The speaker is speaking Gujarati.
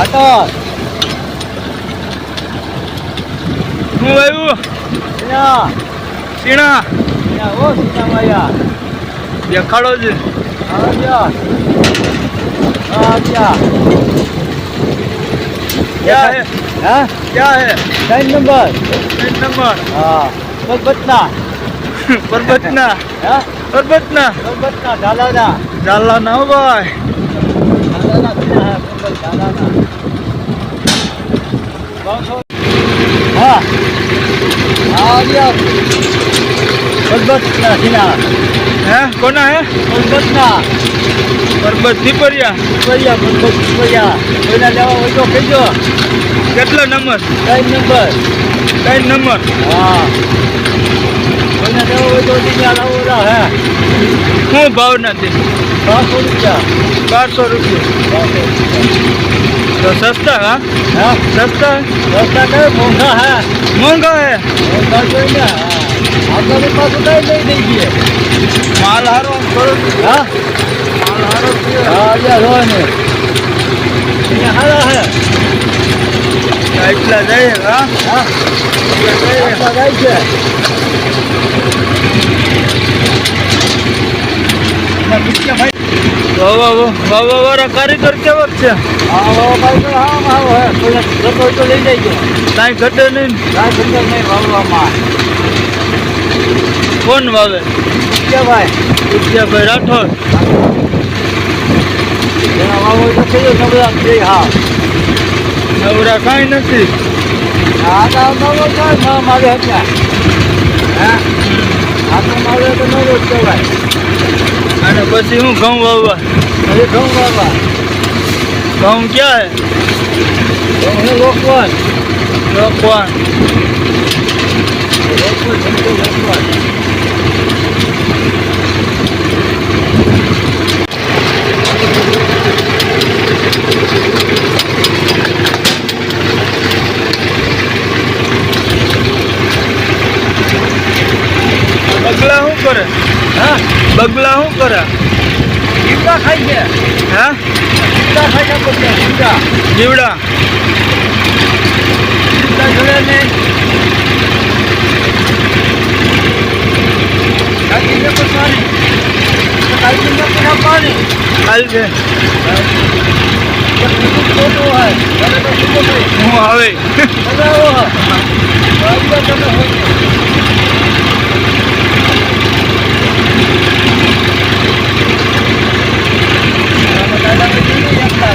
ખાતર હું આવ્યું સીણા ઓ સીતામાયા દેખાડો છે क्या है हाँ क्या है 3 नंबर 3 नंबर हाँ परबतना परबतना हाँ परबतना परबतना ढालाना जाला ना हो भाई ढालाना क्या है परबत ढालाना हाँ हाँ दिया परबतना सीना है कोना है પરબતના પરબત દીપરિયા પર્યા પરબત પર્યા કોઈના લેવા હોય તો કહેજો કેટલો નંબર 3 નંબર 3 નંબર હા કોઈના લેવા હોય તો ત્યાં લાવો રા હે શું ભાવ નથી 1200 રૂપિયા 1200 રૂપિયા તો સસ્તા હા હા સસ્તા રસ્તા કરે મોંઘા હે મોંઘા है મોંઘા જોઈને હા આપણે પાછું કઈ નહીં દઈ દઈએ माल हारो करो હા माल हारो હા યાર હોય ને અહીંયા હારા હે એટલા જાય હા હા એટલા જાય છે વાવા વાળા કારીગર કેવા છે હા ભાઈ તો હા આવો હે કોઈ જતો તો લઈ જઈજો કાંઈ ઘટે નહીં કાંઈ ખબર નહીં વાવવામાં કોણ વાવે ભાઈ વિદ્યાભાઈ રાઠોડ એના વાવો તો કયો નવરા છે હા નવરા કાંઈ નથી આ તો નવો કાંઈ ના મારે હતા હા આ તો મારે તો નવો જ કહેવાય અને પછી હું ઘઉં વાવવા હવે ઘઉં વાવવા ઘઉં ક્યાં હે ઘઉં હે લોકવાન લોકવાન લોકવાન બગલા શું કરે હા બગલા શું કરે જીવડા ખાઈ છે હા જીવડા ખાઈ છે બધા જીવડા જીવડા જીવડા જોડે ને કાકીને પણ પાણી કાકીને પણ પાણી હાલ છે ખોટું હોય મને તો શું કહે હું આવે મજા આવો તમે હોય દાદા